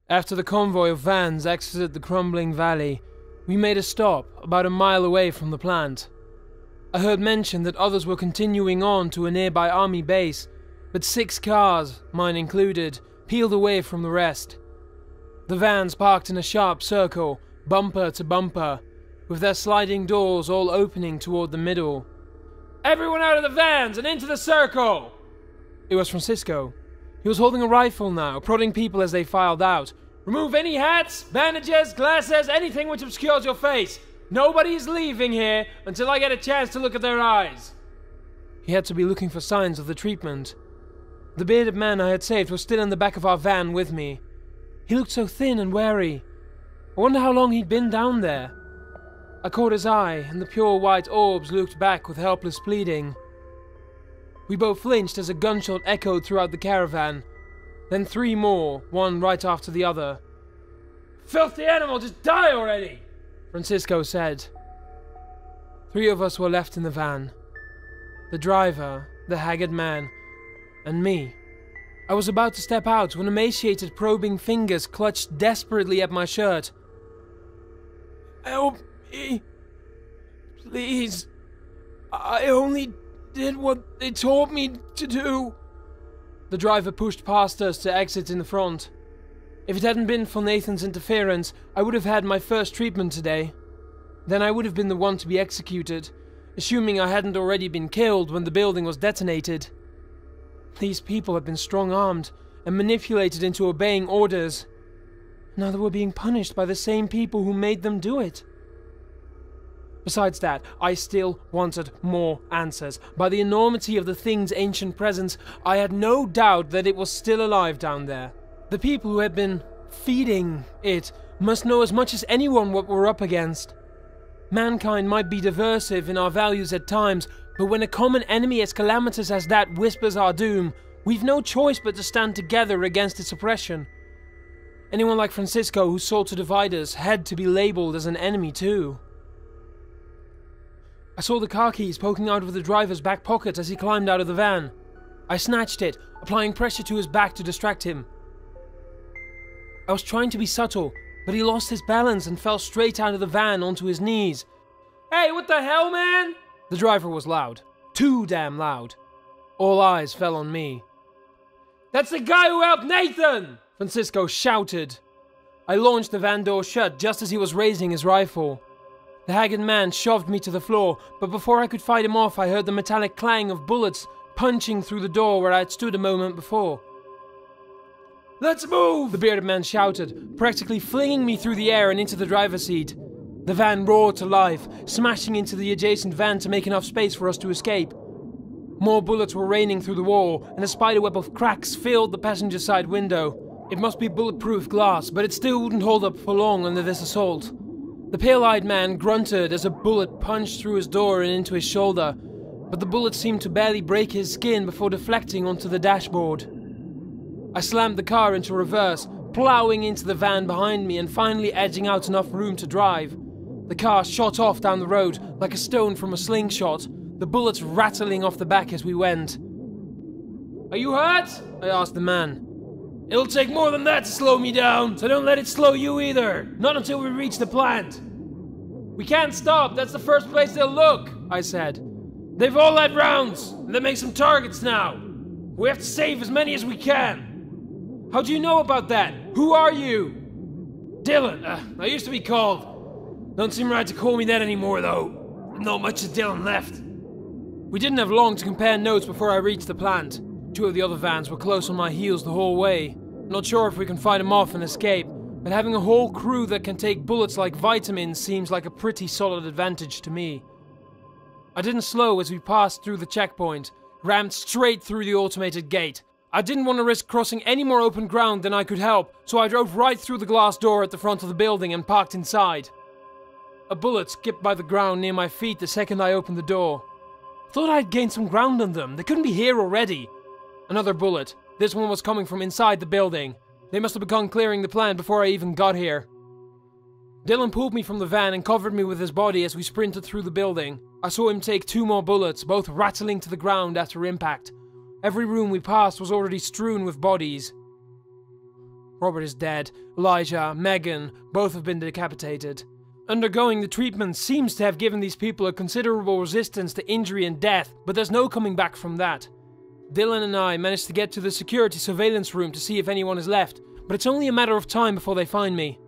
After the convoy of vans exited the crumbling valley, we made a stop about a mile away from the plant. I heard mention that others were continuing on to a nearby army base, but 6 cars, mine included, peeled away from the rest. The vans parked in a sharp circle, bumper to bumper, with their sliding doors all opening toward the middle. "Everyone out of the vans and into the circle!" It was Francisco. He was holding a rifle now, prodding people as they filed out. "Remove any hats, bandages, glasses, anything which obscures your face. Nobody is leaving here until I get a chance to look at their eyes." He had to be looking for signs of the treatment. The bearded man I had saved was still in the back of our van with me. He looked so thin and wary. I wonder how long he'd been down there. I caught his eye, and the pure white orbs looked back with helpless pleading. We both flinched as a gunshot echoed throughout the caravan. Then 3 more, one right after the other. "Filthy animal, just die already!" Francisco said. 3 of us were left in the van. The driver, the haggard man, and me. I was about to step out when emaciated, probing fingers clutched desperately at my shirt. "Help me, please. I only did what they told me to do." The driver pushed past us to exit in the front. If it hadn't been for Nathan's interference, I would have had my first treatment today. Then I would have been the one to be executed, assuming I hadn't already been killed when the building was detonated. These people had been strong-armed and manipulated into obeying orders. Now they were being punished by the same people who made them do it. Besides that, I still wanted more answers. By the enormity of the thing's ancient presence, I had no doubt that it was still alive down there. The people who had been feeding it must know as much as anyone what we're up against. Mankind might be diversive in our values at times, but when a common enemy as calamitous as that whispers our doom, we've no choice but to stand together against its oppression. Anyone like Francisco who sought to divide us had to be labeled as an enemy too. I saw the car keys poking out of the driver's back pocket as he climbed out of the van. I snatched it, applying pressure to his back to distract him. I was trying to be subtle, but he lost his balance and fell straight out of the van onto his knees. "Hey, what the hell, man?" The driver was loud. Too damn loud. All eyes fell on me. "That's the guy who helped Nathan!" Francisco shouted. I launched the van door shut just as he was raising his rifle. The haggard man shoved me to the floor, but before I could fight him off, I heard the metallic clang of bullets punching through the door where I had stood a moment before. "Let's move!" the bearded man shouted, practically flinging me through the air and into the driver's seat. The van roared to life, smashing into the adjacent van to make enough space for us to escape. More bullets were raining through the wall, and a spiderweb of cracks filled the passenger side window. It must be bulletproof glass, but it still wouldn't hold up for long under this assault. The pale-eyed man grunted as a bullet punched through his door and into his shoulder, but the bullet seemed to barely break his skin before deflecting onto the dashboard. I slammed the car into reverse, plowing into the van behind me and finally edging out enough room to drive. The car shot off down the road like a stone from a slingshot, the bullets rattling off the back as we went. "Are you hurt?" I asked the man. "It'll take more than that to slow me down, so don't let it slow you either. Not until we reach the plant." "We can't stop, that's the first place they'll look," I said. "They've all had rounds, and that makes them targets now. We have to save as many as we can." "How do you know about that? Who are you?" "Dylan, I used to be called. Don't seem right to call me that anymore, though. Not much of Dylan left." We didn't have long to compare notes before I reached the plant. 2 of the other vans were close on my heels the whole way. Not sure if we can fight them off and escape, but having a whole crew that can take bullets like vitamins seems like a pretty solid advantage to me. I didn't slow as we passed through the checkpoint, rammed straight through the automated gate. I didn't want to risk crossing any more open ground than I could help, so I drove right through the glass door at the front of the building and parked inside. A bullet skipped by the ground near my feet the second I opened the door. Thought I'd gained some ground on them. They couldn't be here already. Another bullet. This one was coming from inside the building. They must have begun clearing the plant before I even got here. Dylan pulled me from the van and covered me with his body as we sprinted through the building. I saw him take 2 more bullets, both rattling to the ground after impact. Every room we passed was already strewn with bodies. Robert is dead. Elijah, Megan, both have been decapitated. Undergoing the treatment seems to have given these people a considerable resistance to injury and death, but there's no coming back from that. Dylan and I managed to get to the security surveillance room to see if anyone is left, but it's only a matter of time before they find me.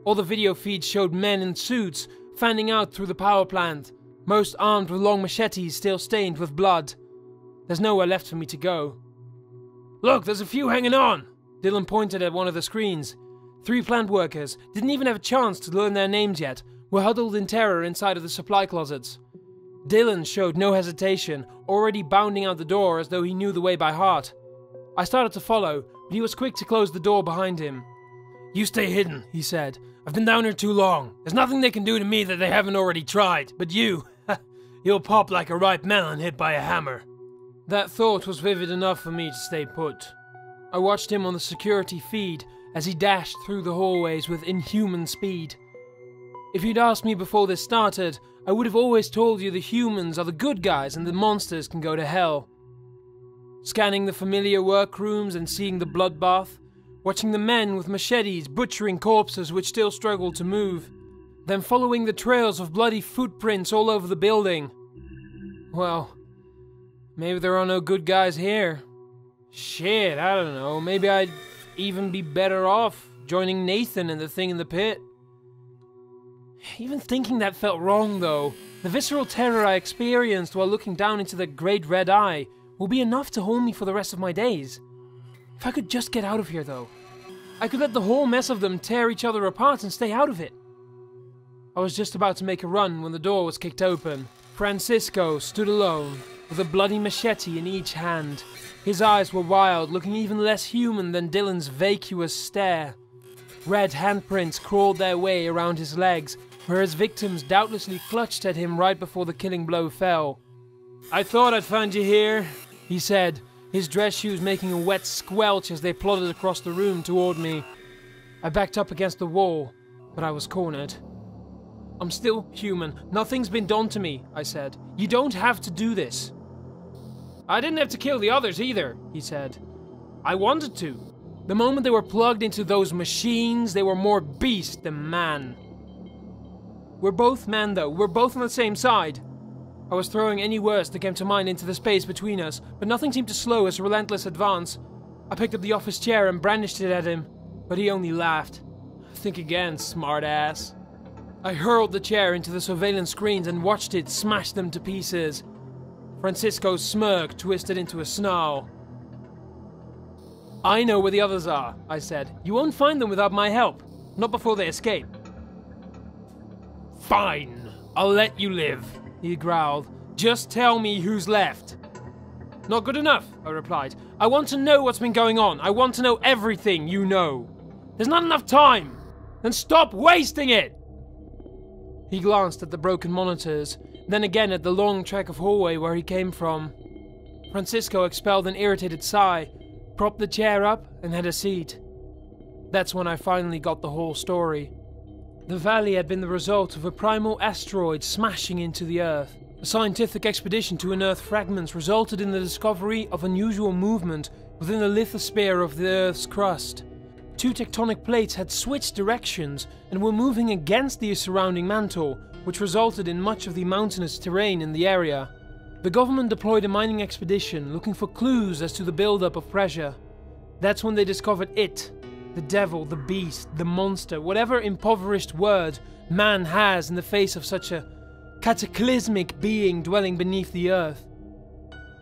All the video feeds showed men in suits fanning out through the power plant, most armed with long machetes still stained with blood. There's nowhere left for me to go. Look, there's a few hanging on! Dylan pointed at one of the screens. 3 plant workers, didn't even have a chance to learn their names yet, were huddled in terror inside of the supply closets. Dylan showed no hesitation, already bounding out the door as though he knew the way by heart. I started to follow, but he was quick to close the door behind him. You stay hidden, he said. I've been down here too long. There's nothing they can do to me that they haven't already tried, but you'll pop like a ripe melon hit by a hammer. That thought was vivid enough for me to stay put. I watched him on the security feed as he dashed through the hallways with inhuman speed. If you'd asked me before this started, I would have always told you the humans are the good guys and the monsters can go to hell. Scanning the familiar workrooms and seeing the bloodbath, watching the men with machetes butchering corpses which still struggled to move, then following the trails of bloody footprints all over the building. Well, maybe there are no good guys here. Shit, I don't know, maybe I'd even be better off joining Nathan and the thing in the pit. Even thinking that felt wrong, though. The visceral terror I experienced while looking down into the great red eye will be enough to hold me for the rest of my days. If I could just get out of here, though. I could let the whole mess of them tear each other apart and stay out of it. I was just about to make a run when the door was kicked open. Francisco stood alone, with a bloody machete in each hand. His eyes were wild, looking even less human than Dylan's vacuous stare. Red handprints crawled their way around his legs, where his victims doubtlessly clutched at him right before the killing blow fell. I thought I'd find you here, he said, his dress shoes making a wet squelch as they plodded across the room toward me. I backed up against the wall, but I was cornered. I'm still human. Nothing's been done to me, I said. You don't have to do this. I didn't have to kill the others either, he said. I wanted to. The moment they were plugged into those machines, they were more beast than man. We're both men, though. We're both on the same side. I was throwing any words that came to mind into the space between us, but nothing seemed to slow his relentless advance. I picked up the office chair and brandished it at him, but he only laughed. Think again, smartass. I hurled the chair into the surveillance screens and watched it smash them to pieces. Francisco's smirk twisted into a snarl. I know where the others are, I said. You won't find them without my help. Not before they escape. Fine, I'll let you live, he growled. Just tell me who's left. Not good enough, I replied. I want to know what's been going on. I want to know everything you know. There's not enough time. Then stop wasting it. He glanced at the broken monitors, then again at the long track of hallway where he came from. Francisco expelled an irritated sigh, propped the chair up, and had a seat. That's when I finally got the whole story. The valley had been the result of a primal asteroid smashing into the Earth. A scientific expedition to unearth fragments resulted in the discovery of unusual movement within the lithosphere of the Earth's crust. 2 tectonic plates had switched directions and were moving against the surrounding mantle, which resulted in much of the mountainous terrain in the area. The government deployed a mining expedition looking for clues as to the buildup of pressure. That's when they discovered it. The devil, the beast, the monster, whatever impoverished word man has in the face of such a cataclysmic being dwelling beneath the earth.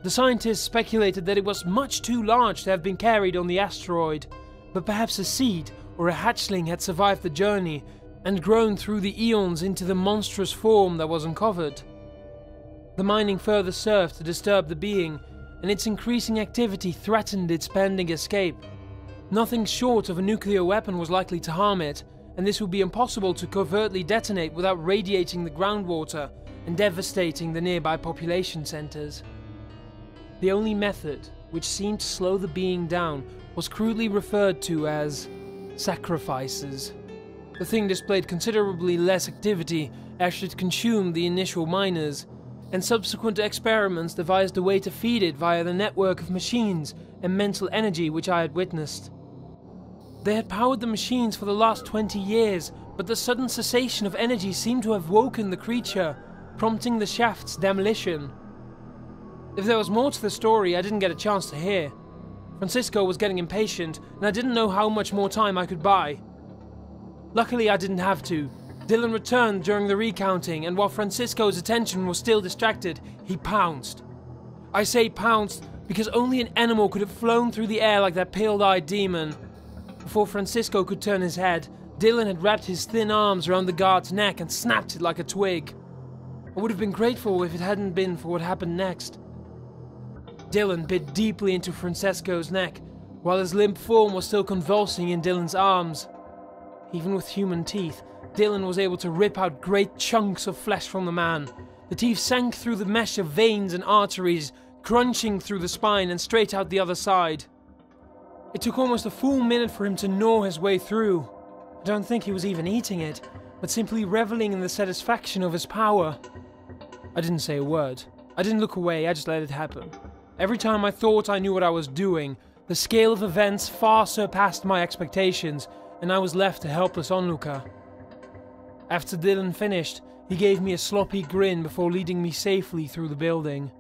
The scientists speculated that it was much too large to have been carried on the asteroid, but perhaps a seed or a hatchling had survived the journey and grown through the eons into the monstrous form that was uncovered. The mining further served to disturb the being, and its increasing activity threatened its pending escape. Nothing short of a nuclear weapon was likely to harm it, and this would be impossible to covertly detonate without radiating the groundwater and devastating the nearby population centers. The only method which seemed to slow the being down was crudely referred to as sacrifices. The thing displayed considerably less activity as it consumed the initial miners, and subsequent experiments devised a way to feed it via the network of machines and mental energy which I had witnessed. They had powered the machines for the last 20 years, but the sudden cessation of energy seemed to have woken the creature, prompting the shaft's demolition. If there was more to the story, I didn't get a chance to hear. Francisco was getting impatient, and I didn't know how much more time I could buy. Luckily, I didn't have to. Dylan returned during the recounting, and while Francisco's attention was still distracted, he pounced. I say pounced because only an animal could have flown through the air like that pale-eyed demon. Before Francisco could turn his head, Dylan had wrapped his thin arms around the guard's neck and snapped it like a twig. I would have been grateful if it hadn't been for what happened next. Dylan bit deeply into Francisco's neck, while his limp form was still convulsing in Dylan's arms. Even with human teeth, Dylan was able to rip out great chunks of flesh from the man. The teeth sank through the mesh of veins and arteries, crunching through the spine and straight out the other side. It took almost a full minute for him to gnaw his way through. I don't think he was even eating it, but simply reveling in the satisfaction of his power. I didn't say a word. I didn't look away, I just let it happen. Every time I thought I knew what I was doing, the scale of events far surpassed my expectations, and I was left a helpless onlooker. After Dylan finished, he gave me a sloppy grin before leading me safely through the building.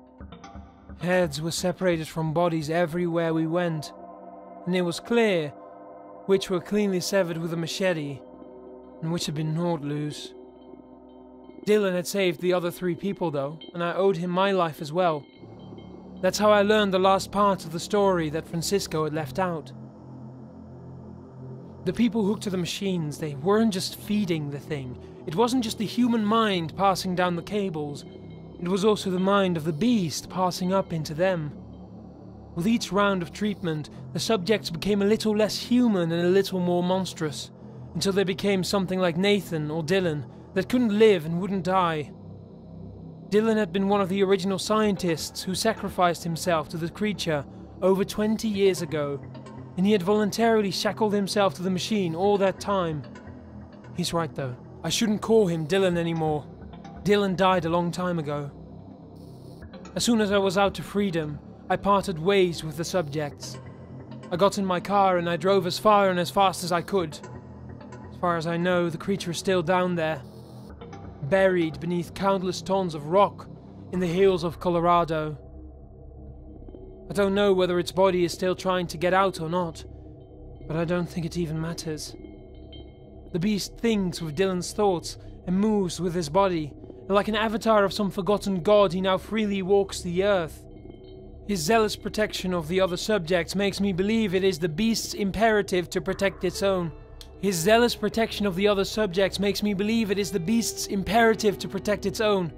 Heads were separated from bodies everywhere we went, and it was clear which were cleanly severed with a machete, and which had been gnawed loose. Dylan had saved the other 3 people though, and I owed him my life as well. That's how I learned the last part of the story that Francisco had left out. The people hooked to the machines, they weren't just feeding the thing. It wasn't just the human mind passing down the cables. It was also the mind of the beast passing up into them. With each round of treatment, the subjects became a little less human and a little more monstrous, until they became something like Nathan or Dylan, that couldn't live and wouldn't die. Dylan had been one of the original scientists who sacrificed himself to the creature over 20 years ago, and he had voluntarily shackled himself to the machine all that time. He's right though, I shouldn't call him Dylan anymore. Dylan died a long time ago. As soon as I was out to freedom, I parted ways with the subjects. I got in my car and I drove as far and as fast as I could. As far as I know, the creature is still down there, buried beneath countless tons of rock in the hills of Colorado. I don't know whether its body is still trying to get out or not, but I don't think it even matters. The beast thinks with Dylan's thoughts and moves with his body, and like an avatar of some forgotten god, he now freely walks the earth. His zealous protection of the other subjects makes me believe it is the beast's imperative to protect its own. His zealous protection of the other subjects makes me believe it is the beast's imperative to protect its own.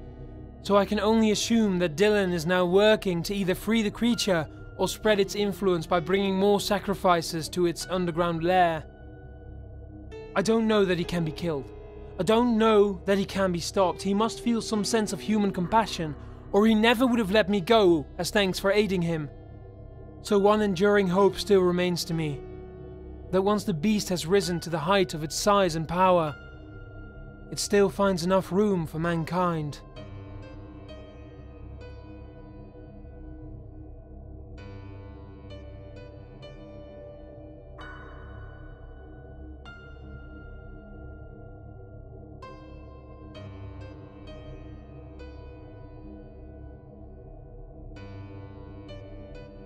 So I can only assume that Dylan is now working to either free the creature or spread its influence by bringing more sacrifices to its underground lair. I don't know that he can be killed. I don't know that he can be stopped. He must feel some sense of human compassion, or he never would have let me go as thanks for aiding him. So one enduring hope still remains to me, that once the beast has risen to the height of its size and power, it still finds enough room for mankind.